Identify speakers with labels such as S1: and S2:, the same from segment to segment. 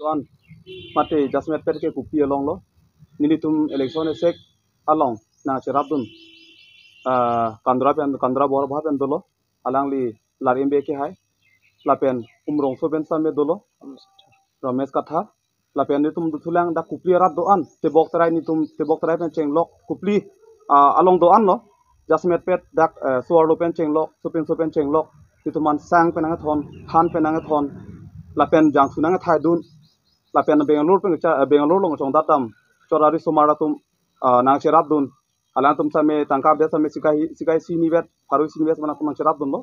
S1: tuan mate jasmet pet ke kupi along lo nini tum election sek along na cherabdun kandra bor bhaben dolo alang li larimbe ke hai lapen umrong so ben samme dolo ramesh katha lapen ni tum dutulang da kupli rat do an tebok trai ni tum tebok trai pen chenglok kupli along do an lo jasmet pet dak suar lo pen chenglok sopen chenglok tituman sang penang thon han penang thon lapen jang sunang thai dun lapen bengaluru pen bengaluru long chong datam chorari somara tum nang cherab dun alang tum same tangkap dia same sikai sini vet paru sini vet mana tum cherab dun lo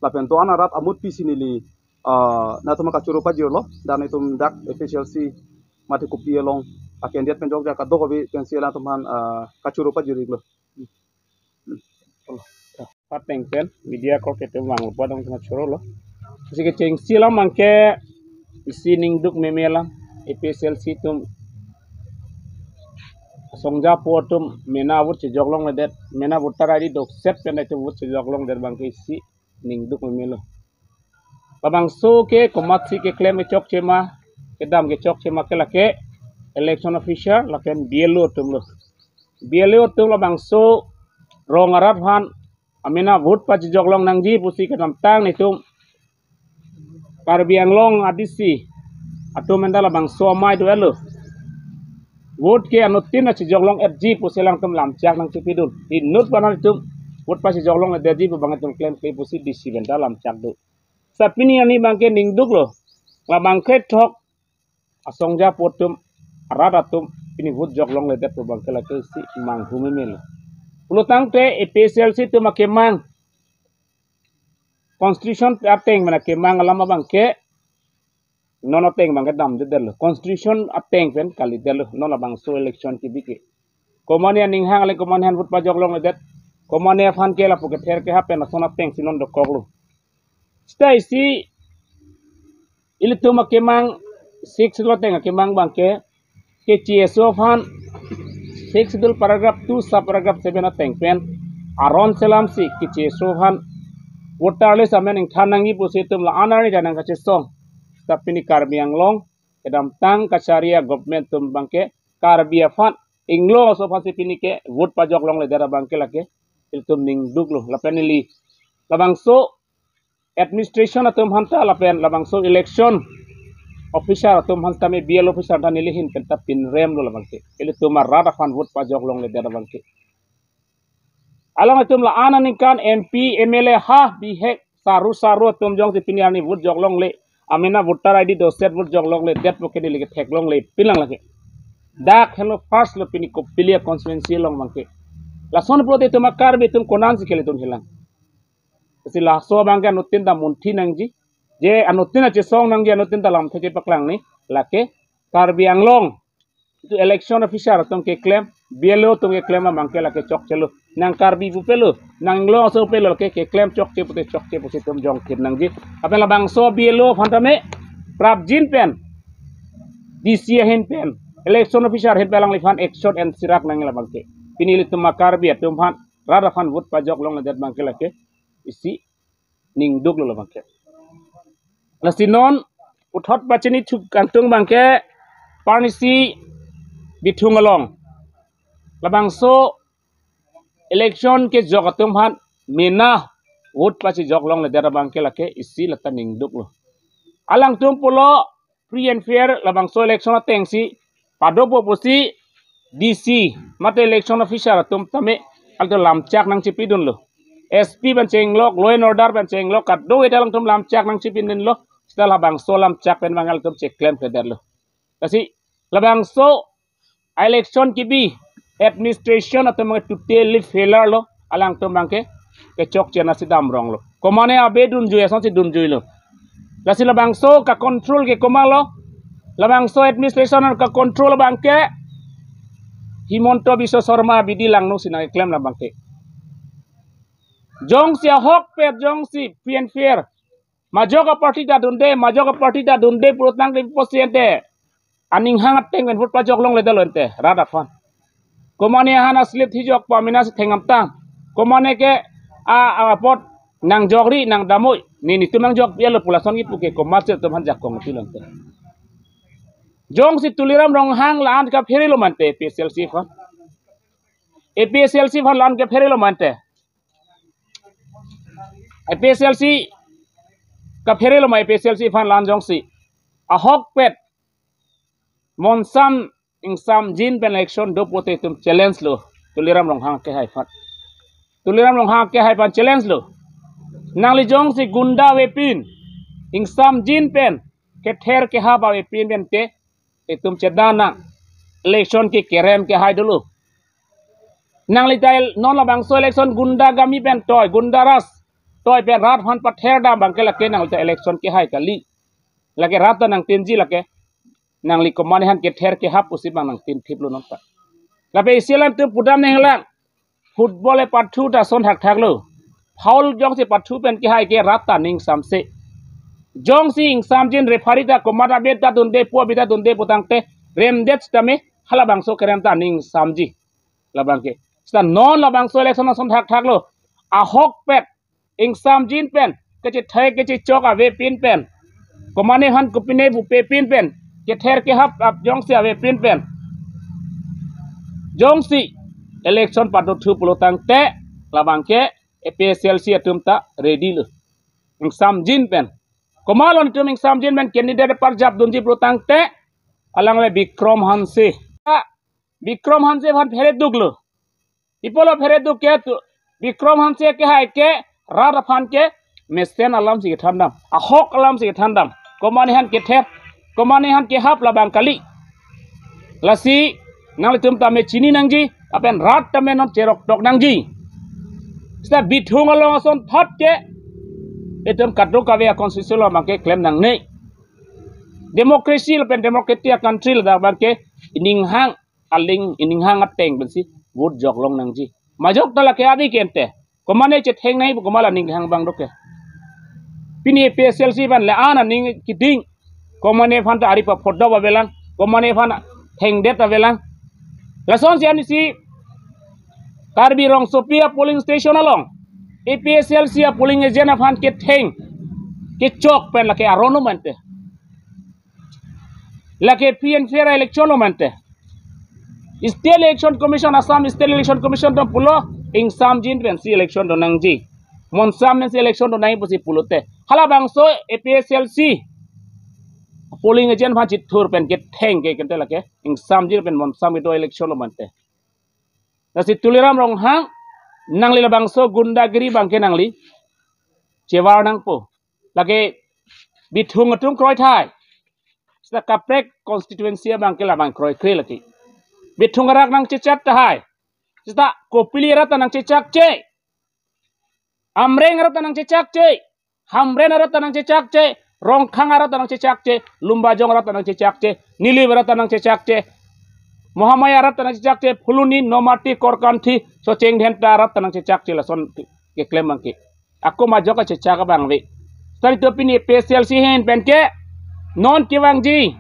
S1: lapen to anarat amut pi sini li na tum ka churu pa lo dan itum dak efficiency mati kupi long aken dia pen jogja ka do hobi pen sila tum han ka churu pa lo
S2: pateng pen media ko kete wang lupa dong tengah churu lo sike ceng sila mangke sining duk memela efficiency tum songja potum mena wut ci joglong le det mena wut taradi dok set pen itu wut ci joglong der bangke si ning duk memelo babang so ke komat si ke claim chok chema ke dam ke chok chema ke lake election official laken bielo tum lo bang so rong arat han amena wut pa ci joglong nangji pusi ke dam tang ni tum Karbiang long adisi atau mendala bang so mai do elo wot ke anutin ci joglong FG puselang tum lam chak nang cipidul inut banal tum wot pa ci joglong le deji bangat tum claim ke pusi disi benda lam chak do sapini ani bangke ningduk lo la bangke tok asongja potum aradatum ini wot joglong le det bangke la ke si mang humemel ulutang te EPSL si tu makemang constitution ateng mana kemang lama bangke nono teng bangke dam de del constitution ateng pen kali del nono bang so election ki bike komania ning hang le komania wot pa joglong le det komania fan ke la puke ther ke hapen sona teng sinon do koklu stay si ilitu makemang 6 lo teng kemang bangke ke CSO fan 6 dul paragraph 2 sub paragraph 7 ateng pen aron selam si ke CSO fan wotarle samen ing thanangi pusitum la anari janang kache song tapini Karbiang long kedam tang kacaria government tum bangke Karbia fan inglo so pasi pini ke wot pajok long le dara bangke lake iltum ning duglo lapenili labang so administration atum hanta lapen labang so election official atum hanta me BL official dan ilihin pentapin rem lo labangke iltum marada fan wot pajok long le dara bangke alang atum la ana ningkan MP MLA ha bihek saru tum jong si pini ani wut joglong le amena voter ID do set wut joglong le det poke di lege thek long le pilang lage dak hello first lo pini ko pilia constituency long mangke la son prote tum karbe tum konan si kele tum hilang si la so bangke anutin da munthi nangji je anutin a che song nangji anutin da lam theke paklang ni lake Karbiang long itu election official tum ke claim BLO tum ke claim mangke lake chok chelo nang Karbi bu pelo nang lo so pelo ke claim chok ke pute tum jong kit nangji apela bang so BLO phantame prabjin pen DCA hen pen election official het balang lifan action and sirak nang la bangke pinili tum Karbi tum phan rada phan wut pajok long la bangke lake isi ning duk lo bangke la sinon uthot bachini thuk kantung bangke parnisi bithungalong labang so election ke jogatum han mena wot pachi joglong le dara bangke lake isi lata ning duk lo alang tum pulo free and fair labang so election atengsi padopo posi DC mate election official tum tame alto lamchak nang chipidun lo SP ban chenglok law and order ban chenglok kaddo etalang tum lamchak nang chipindin lo setelah bang so lamchak pen mangal tum cek claim ke lo kasi labang so election kibi administration atau mga totally failure lo alang to bangke ke chok chena si dam rong lo komane abe dun juya son si dun juy lo la sila bangso ka control ke komalo la bangso administration ka control bangke Himonto Biswa Sarma bidilang no sinang claim la bangke jong si hok pet jong si pien fair majoga party da dunde purutang de presidente aning hangat teng ben put pajok long le dalonte rada fan komane hana slip hijok pamina si thengam tang komane ke pot nang jogri nang damoy ni tumang jog yelo pulason gi puke komat se tum hanjak kong tilante Jong si tuliram rong hang laan ka pheri lo mante APSLC fan. APSLC fan laan ka pheri lo mante. APSLC ka pheri lo mai APSLC fan laan jong si. Ahok pet monsam ingsam jin pen election do pote tum challenge lo. Tuliram rong hang ke hai fan. Tuliram rong hang ke hai fan challenge lo. Nangli jong si gunda wepin ingsam jin pen ke ther ke ha ba wepin pen te itum cedana election ki kerem ke hai dulu. Nangli tail non la bangso election gunda gami pen toy gunda ras toy pen rat han pather da bangke lake nangli ta election ke hai kali lake rat nang tinji lake nangli komani han ke ther ke ha pusi bang nang tin thip lu non ta lape isilam tu pudam neng lang football e pathu ta son thak thak lo foul jong se pathu pen ke hai ke rat ta ning samse jong si ing samjin referee ta komada beta dunde po beta dunde putang te rem det tame hala bangso kerem ta ning samji labang ke sta non labang so election son thak thak lo a hok pet ing samjin pen ke che thai ke che chok ave pin pen komane han kupine bu pe pin pen ke ther ke hap ap jong si ave pin pen jong si election padu thu pulotang te labang ke APSLC atum ta ready lo ing samjin pen Komalon tuming samjin men candidate parjab dunji protang te alang le Bikrom Hanse. Bikrom Hanse van phere duglo. Ipolo phere dug ke tu Bikrom Hanse ke hai ke rara fan ke mesen alam si thandam. Ahok alam si thandam. Komani han ke ther. Komani han ke hap labang kali. Lasi nang tum ta me chini nangji apen rat ta me non cherok tok nangji. Sta bithung along son thot ke item kadro kawea konstitusi lo make claim nang nei demokrasi pen demokratia country la bangke ining hang aling ining hang ateng bensi vote jok long nang ji majok tala ke adi kente komane che theng nai bu komala ning hang bang doke pini APSLC ban le ana ning kiding komane fan ta ari pa phodo ba belang komane fan theng det ta belang lason sian si karbi rong sopia polling station along APSLC a polling agent afan ke theng ke chok pen lake arono mante lake PN fair election mante state election commission Assam state election commission to pulo ing sam jin pen si election do nangji mon sam si election do nai pusi pulote hala bangso APSLC polling agent phan chit thur pen ke theng ke kente lake ing sam jin pen mon sam do election mante nasi tuliram rong hang nangli la bangso gundagiri bangke nangli cewar nang po lage bithung atung kroi thai sta kaprek constituency bangke la bang kroi kre lagi bithung rak nang chichat thai sta kopili rat nang chichak che amreng rat nang chichak che hamren rat nang chichak che rongkhang rat nang chichak che lumba jong rat nang chichak che nili rat nang chichak che Mohamaya rat nang chichak che phuluni nomati korkanthi so cheng dhen ta rat nang chichak che la son ke claim mangke aku majo ka chichak bang we sari to pini APSLC hen pen ke non kiwang ji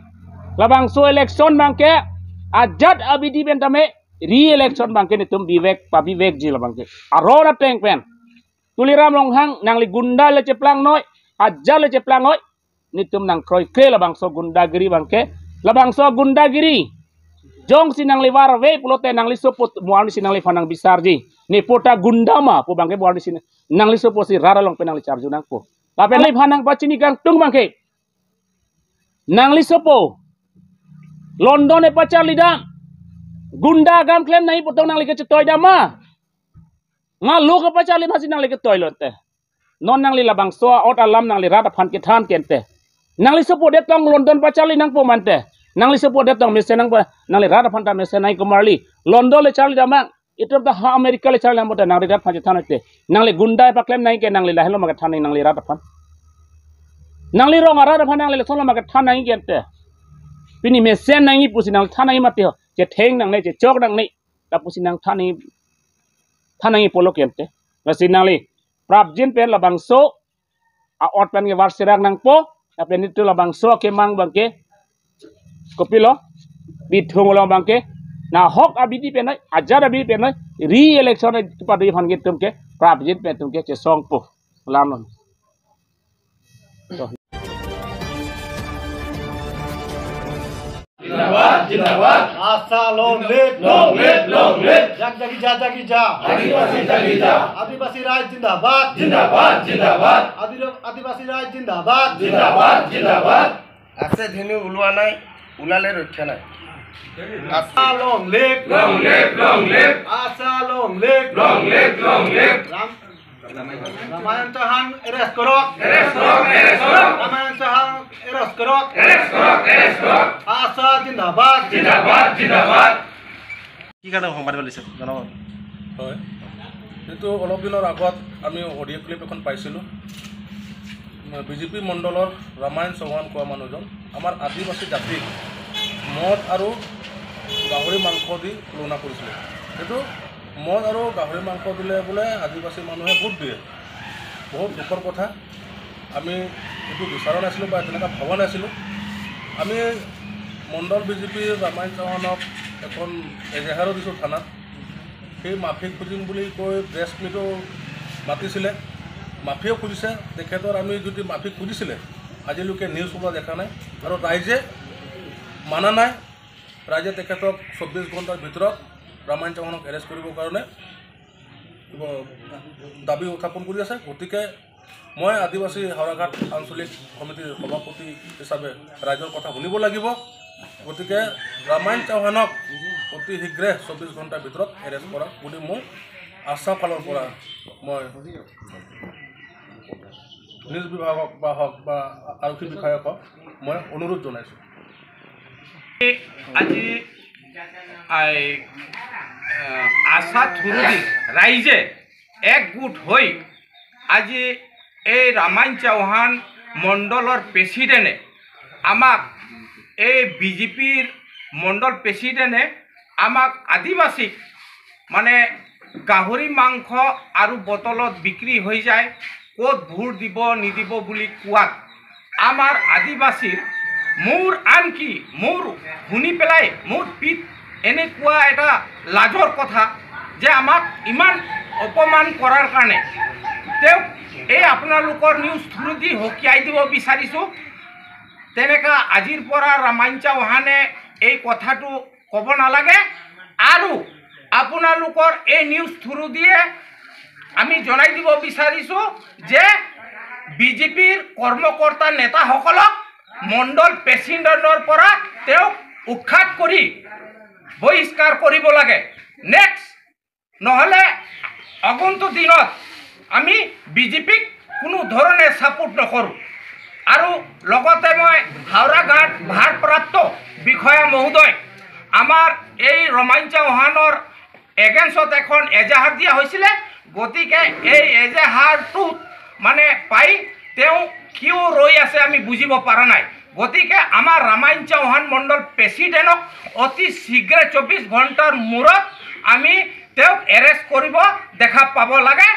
S2: labang so election bangke ajat abidi ben tame re election bangke ni tum bivek pa bivek ji labang ke arona teng pen tuliram long hang nang li gunda le ceplang noi ajal le ceplang noi ni tum nang kroi ke labang so gundagiri bangke labang so gundagiri jong sinang liwar we pulote nang lisopot muan sinang li fanang bisar ji ni pota gundama po bangke muan sin nang lisopo si rara long penang li charju nang po lapen li fanang pacini gang tung bangke nang lisopo London e pacar lidang gunda gam claim nahi potong nang li ke toy dama ngalu ke pacar li masih nang li ke toy lote non nang li labang so ot alam nang li rata fan ke than kente nang lisopo detong London pacar li nang po mante nang li support datang mesen nang nang li rada phanta mesen nai kumarli London le charli damang itu dah Amerika le charli amota nang li rat phanja thanate nang li gunda pa claim nai ke nang li lahelo maga thanai nang li rada phan nang li rong rada phan nang li solo maga thanai gente pini mesen nai pusi nang thanai mate ho je theng nang nei je chok nang nei ta pusi nang thanai polo kente lasi nang li prap jin pen la bangso a ot pen ge war sirak nang po apen itu la bangso ke mang bangke kopilo bithung long bangke na hok abidi penai ajar abidi penai re election pada fan get tumke prap jin pen tumke che song po lamon
S3: जिंदाबाद
S4: आशा long live जगजगी जा आदिवासी राज जिंदाबाद आदिवासी राज जिंदाबाद
S3: আছে ধেনু ওলোৱা নাই ওলালে ৰক্ষা নাই
S4: आशा लॉन्ग लिव आशा long live Ramayan Chauhan arrest करो रामायण चौहान एरेस्ट करो आशा जिंदाबाद
S3: কি কাৰণে সংবাদ পালিছে জনাব
S5: হয় এইটো অলপ দিনৰ আগত আমি অডিঅ' ক্লিপ এখন পাইছিলোঁ বিজেপি মণ্ডলৰ ৰামায়ণ চৌহান কোৱা মানুহজন আমাৰ আদিবাসী জাতিক মদ আৰু গাহৰি মাংস দি তুলনা কৰিছিলে এইটো মদ আৰু গাহৰি মাংস দিলে বোলে আদিবাসী মানুহে ভোট দিয়ে বহুত দুখৰ কথা আমি এইটো বিচৰা নাছিলোঁ বা তেনেকুৱা ভবা নাছিলোঁ আমি মণ্ডল বিজেপিৰ ৰামায়ণ চৌহানক এখন এজাহাৰো দিছোঁ থানাত সেই মাফি খুজিম বুলি কৈ প্ৰেছ মিটো মাতিছিলে মাফিও খুজিছে তেখেতৰ আমি যদি মাফি খুজিছিলে আজিলৈকে নিউজ ওলোৱা দেখা নাই আৰু ৰাইজে মানা নাই ৰাইজে তেখেতক 24 ঘণ্টাৰ ভিতৰত ৰামায়ণ চৌহানক এৰেষ্ট কৰিবৰ কাৰণে দাবী উত্থাপন কৰি আছে গতিকে মই আদিবাসী হাওৰাঘাট আঞ্চলিক সমিতিৰ সভাপতি হিচাপে ৰাইজৰ কথা শুনিব লাগিব গতিকে ৰামায়ণ চৌহানক অতি শীঘ্ৰে 24 ঘণ্টাৰ ভিতৰত এৰেষ্ট কৰা বুলি মই আশা ফালৰ পৰা মই নিজ বিভাগক বা হওক বা আৰক্ষী বিষয়াক হওক মই অনুৰোধ জনাইছোঁ
S6: আজি আশা থুৰুদি ৰাইজে একগোট হৈ আজি এই ৰামায়ণ চৌহান মণ্ডলৰ প্ৰেচিডেণ্টে আমাক এই বিজেপিৰ মণ্ডল প্ৰেচিডেণ্টে আমাক আদিবাসীক মানে গাহৰি মাংস আৰু বটলত বিক্ৰী হৈ যায় ক'ত ভোট দিব নিদিব বুলি কোৱাত আমাৰ আদিবাসীৰ মোৰ আনকি মোৰ শুনি পেলাই মোৰ পিত এনেকুৱা এটা লাজৰ কথা যে আমাক ইমান অপমান কৰাৰ কাৰণে তেওঁক এই আপোনালোকৰ নিউজ থ্ৰুদি সকীয়াই দিব বিচাৰিছোঁ তেনেকা আজিৰ পৰা ৰামায়ণ চৌহানে এই কথাটো ক'ব নালাগে আৰু আপোনালোকৰ এই নিউজ থ্ৰুদিয়ে আমি জনাই দিব বিচাৰিছোঁ যে বিজেপিৰ কৰ্মকৰ্তা নেতাসকলক মণ্ডল প্ৰেচিডেণ্টৰ পৰা তেওঁক উৎখাত কৰি বহিষ্কাৰ কৰিব লাগে নেক্সট নহ'লে আগন্তুক দিনত আমি বিজেপিক কোনো ধৰণে ছাপোৰ্ট নকৰোঁ আৰু লগতে মই হাওৰাঘাট ভাৰপ্ৰাপ্ত বিষয়া মহোদয় আমাৰ এই ৰামায়ণ চৌহানৰ এগেইনষ্টত এখন এজাহাৰ দিয়া হৈছিলে গতিকে এই এজাহাৰটোত মানে পাই তেওঁ কিয় ৰৈ আছে আমি বুজিব পৰা নাই গতিকে আমাৰ ৰামায়ণ চৌহান মণ্ডল প্ৰেচিডেণ্টক অতি শীঘ্ৰে 24 ঘণ্টাৰ মূৰত আমি তেওঁক এৰেষ্ট কৰিব দেখা পাব লাগে